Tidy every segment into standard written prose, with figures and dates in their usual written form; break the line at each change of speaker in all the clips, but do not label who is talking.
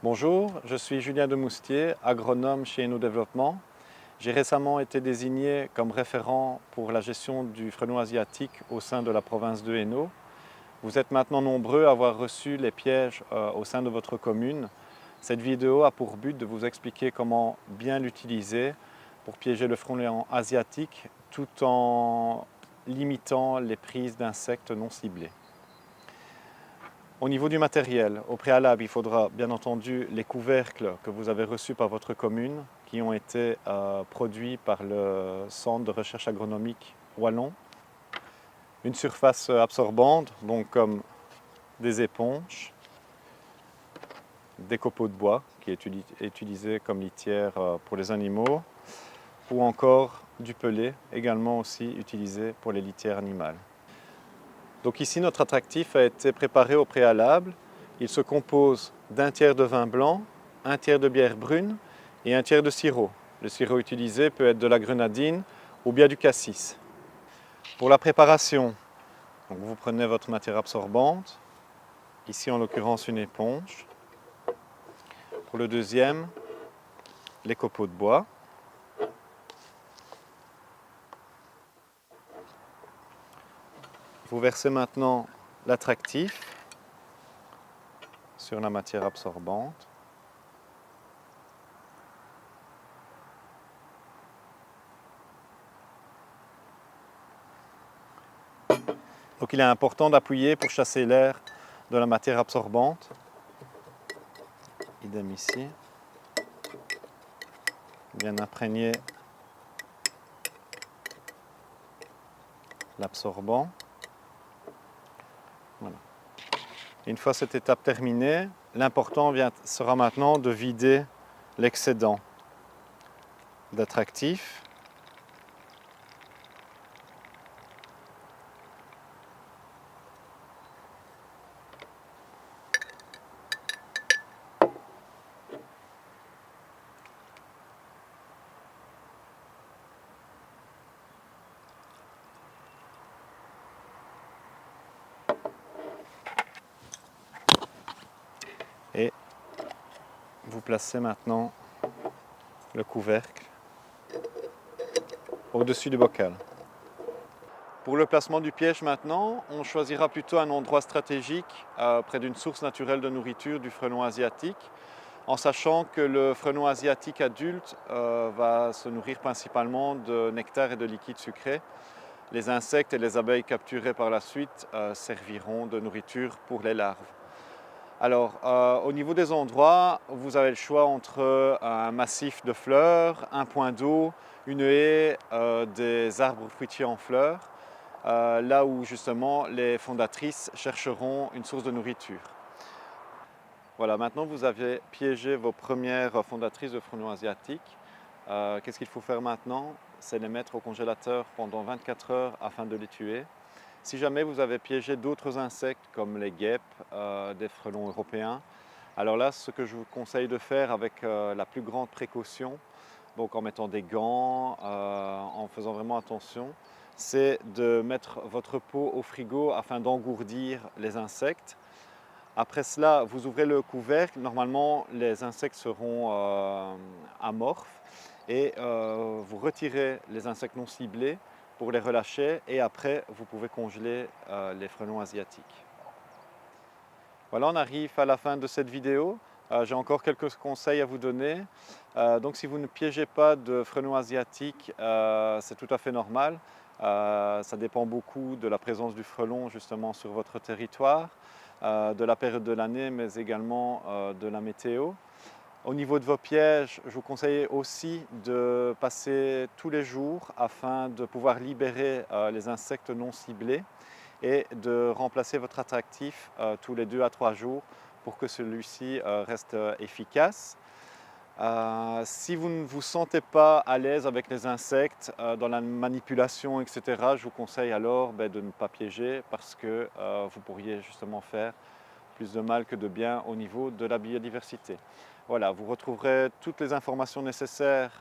Bonjour, je suis Julien Demoustier, agronome chez Hainaut Développement. J'ai récemment été désigné comme référent pour la gestion du frelon asiatique au sein de la province de Hainaut. Vous êtes maintenant nombreux à avoir reçu les pièges au sein de votre commune. Cette vidéo a pour but de vous expliquer comment bien l'utiliser pour piéger le frelon asiatique tout en limitant les prises d'insectes non ciblés. Au niveau du matériel, au préalable, il faudra bien entendu les couvercles que vous avez reçus par votre commune, qui ont été produits par le Centre de recherche agronomique wallon. Une surface absorbante, donc comme des éponges, des copeaux de bois, qui est utilisé comme litière pour les animaux, ou encore du pellet, également aussi utilisé pour les litières animales. Donc ici, notre attractif a été préparé au préalable. Il se compose d'un tiers de vin blanc, un tiers de bière brune et un tiers de sirop. Le sirop utilisé peut être de la grenadine ou bien du cassis. Pour la préparation, donc vous prenez votre matière absorbante, ici en l'occurrence une éponge. Pour le deuxième, les copeaux de bois. Vous versez maintenant l'attractif sur la matière absorbante. Donc il est important d'appuyer pour chasser l'air de la matière absorbante. Idem ici. Bien imprégner l'absorbant. Voilà. Une fois cette étape terminée, l'important sera maintenant de vider l'excédent d'attractif. Et vous placez maintenant le couvercle au-dessus du bocal. Pour le placement du piège maintenant, on choisira plutôt un endroit stratégique près d'une source naturelle de nourriture du frelon asiatique, en sachant que le frelon asiatique adulte va se nourrir principalement de nectar et de liquide sucré. Les insectes et les abeilles capturées par la suite serviront de nourriture pour les larves. Alors, au niveau des endroits, vous avez le choix entre un massif de fleurs, un point d'eau, une haie, des arbres fruitiers en fleurs, là où justement les fondatrices chercheront une source de nourriture. Voilà, maintenant vous avez piégé vos premières fondatrices de frelons asiatiques. Qu'est-ce qu'il faut faire maintenant? C'est les mettre au congélateur pendant 24 heures afin de les tuer. Si jamais vous avez piégé d'autres insectes comme les guêpes, des frelons européens, alors là, ce que je vous conseille de faire avec la plus grande précaution, donc en mettant des gants, en faisant vraiment attention, c'est de mettre votre peau au frigo afin d'engourdir les insectes. Après cela, vous ouvrez le couvercle. Normalement, les insectes seront amorphes et vous retirez les insectes non ciblés pour les relâcher et après, vous pouvez congeler les frelons asiatiques. Voilà, on arrive à la fin de cette vidéo. J'ai encore quelques conseils à vous donner. Donc si vous ne piégez pas de frelons asiatiques, c'est tout à fait normal. Ça dépend beaucoup de la présence du frelon justement sur votre territoire, de la période de l'année, mais également de la météo. Au niveau de vos pièges, je vous conseille aussi de passer tous les jours afin de pouvoir libérer les insectes non ciblés et de remplacer votre attractif tous les 2 à 3 jours pour que celui-ci reste efficace. Si vous ne vous sentez pas à l'aise avec les insectes dans la manipulation, etc., je vous conseille alors de ne pas piéger parce que vous pourriez justement faire plus de mal que de bien au niveau de la biodiversité. Voilà, vous retrouverez toutes les informations nécessaires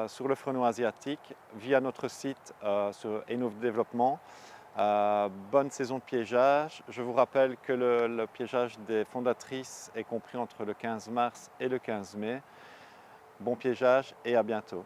sur le frelon asiatique via notre site sur Hainaut Développement. Bonne saison de piégeage. Je vous rappelle que le piégeage des fondatrices est compris entre le 15 mars et le 15 mai. Bon piégeage et à bientôt.